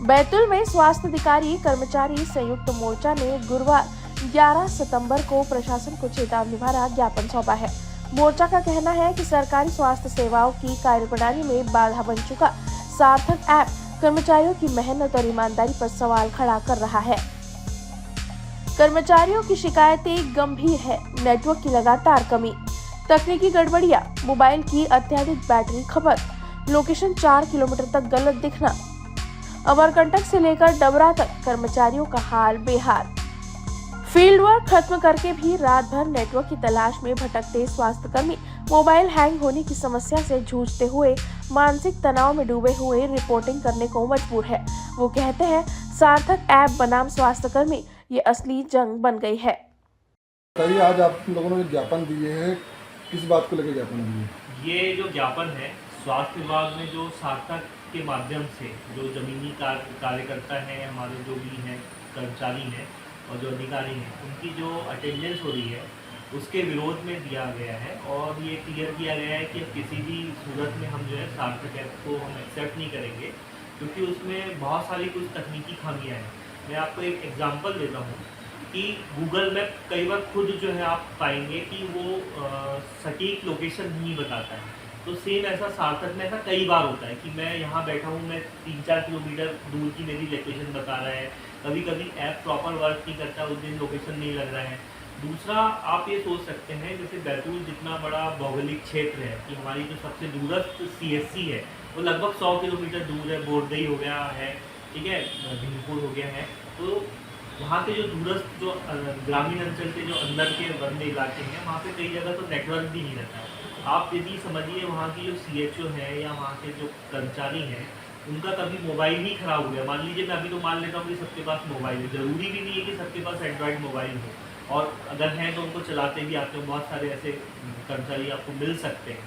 बैतूल में स्वास्थ्य अधिकारी कर्मचारी संयुक्त मोर्चा ने गुरुवार 11 सितंबर को प्रशासन को चेतावनी भरा ज्ञापन सौंपा है। मोर्चा का कहना है कि सरकारी स्वास्थ्य सेवाओं की कार्यप्रणाली में बाधा बन चुका सार्थक ऐप कर्मचारियों की मेहनत और ईमानदारी पर सवाल खड़ा कर रहा है। कर्मचारियों की शिकायतें गंभीर है। नेटवर्क की लगातार कमी, तकनीकी गड़बड़ियां, मोबाइल की अत्यधिक बैटरी खपत, लोकेशन 4 किलोमीटर तक गलत दिखना, अमरकंटक से लेकर डबरा तक कर्मचारियों का हाल बेहाल। फील्ड वर्क खत्म करके भी रात भर नेटवर्क की तलाश में भटकते स्वास्थ्य कर्मी मोबाइल हैंग होने की समस्या से जूझते हुए मानसिक तनाव में डूबे हुए रिपोर्टिंग करने को मजबूर है। वो कहते हैं सार्थक ऐप बनाम स्वास्थ्य कर्मी ये असली जंग बन गई है। आज आप लोगों ने ज्ञापन दिए हैं, किस बात को लेकर ज्ञापन दिए? ये जो ज्ञापन है स्वास्थ्य विभाग में जो सार्थक के माध्यम से जो जमीनी कार्यकर्ता हैं, हमारे जो भी हैं कर्मचारी हैं और जो अधिकारी हैं, उनकी जो अटेंडेंस हो रही है उसके विरोध में दिया गया है। और ये क्लियर किया गया है कि किसी भी सूरत में हम जो है सार्थक ऐप को हम एक्सेप्ट नहीं करेंगे, क्योंकि उसमें बहुत सारी कुछ तकनीकी खामियां हैं। मैं आपको एक एग्जांपल देता हूँ कि गूगल मैप कई बार खुद जो है आप पाएंगे कि वो सटीक लोकेशन नहीं बताता है। तो सेम ऐसा सार्थक में ऐसा कई बार होता है कि मैं यहाँ बैठा हूँ, मैं 3-4 किलोमीटर दूर की मेरी लोकेशन बता रहा है। कभी कभी ऐप प्रॉपर वर्क नहीं करता, उस दिन लोकेशन नहीं लग रहा है। दूसरा, आप ये सोच सकते हैं जैसे बैतूल जितना बड़ा भौगोलिक क्षेत्र है कि हमारी जो सबसे दूरस्थ CSC है वो लगभग 100 किलोमीटर दूर है। बोरदई हो गया है, ठीक है, भीमपुर हो गया है। तो वहाँ के जो दूरस्थ जो ग्रामीण अंचल के जो अंदर के वन्य इलाके हैं, वहाँ पे कई जगह तो नेटवर्क भी नहीं रहता है। आप यदि समझिए वहाँ की जो CHO है या वहाँ के जो कर्मचारी हैं, उनका कभी मोबाइल ही खराब हो गया, मान लीजिए, मैं अभी तो मान लेता हूँ कि सबके पास मोबाइल है, ज़रूरी भी नहीं है कि सबके पास एंड्रॉयड मोबाइल हो, और अगर हैं तो उनको चलाते भी आते हैं। बहुत सारे ऐसे कर्मचारी आपको मिल सकते हैं।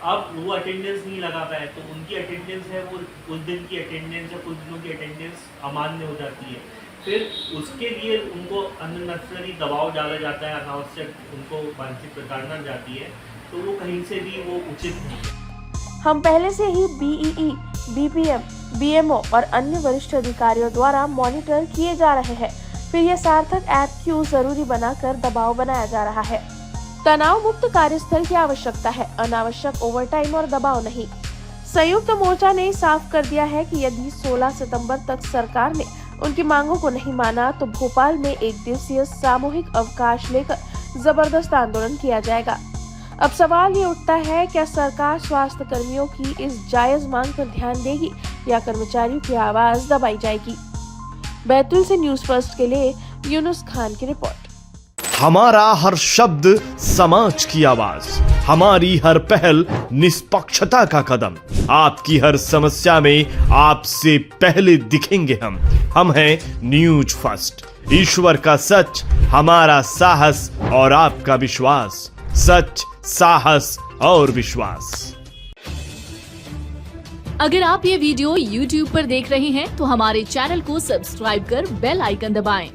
अब वो अटेंडेंस नहीं लगा पाए तो उनकी अटेंडेंस है वो उस दिन की अटेंडेंस या कुछ दिनों की अटेंडेंस अमान्य हो जाती है। फिर उसके लिए उनको अननेसेसरी दबाव डाला जाता है, अनावश्यक उनको मानसिक प्रताड़ना जाती है, तो वो कहीं से भी वो उचित नहीं है। हम पहले से ही BEE, BPM, BMO और अन्य वरिष्ठ अधिकारियों द्वारा मॉनिटर किए जा रहे हैं, फिर यह सार्थक ऐप क्यों जरूरी बनाकर दबाव बनाया जा रहा है? तनाव मुक्त कार्यस्थल की आवश्यकता है, अनावश्यक ओवरटाइम और दबाव नहीं। संयुक्त मोर्चा ने साफ कर दिया है कि यदि 16 सितंबर तक सरकार ने उनकी मांगों को नहीं माना तो भोपाल में 1 दिवसीय सामूहिक अवकाश लेकर जबरदस्त आंदोलन किया जाएगा। अब सवाल ये उठता है, क्या सरकार स्वास्थ्य कर्मियों की इस जायज मांग पर ध्यान देगी या कर्मचारियों की आवाज दबाई जाएगी? बैतूल से न्यूज़ फर्स्ट के लिए यूनुस खान की रिपोर्ट। हमारा हर शब्द समाज की आवाज, हमारी हर पहल निष्पक्षता का कदम, आपकी हर समस्या में आपसे पहले दिखेंगे हम हैं न्यूज फर्स्ट। ईश्वर का सच, हमारा साहस और आपका विश्वास। सच, साहस और विश्वास। अगर आप ये वीडियो YouTube पर देख रहे हैं तो हमारे चैनल को सब्सक्राइब कर बेल आइकन दबाएं।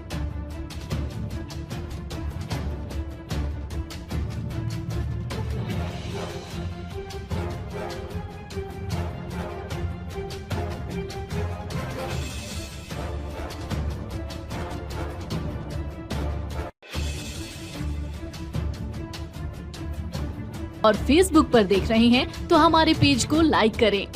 और Facebook पर देख रहे हैं तो हमारे पेज को लाइक करें।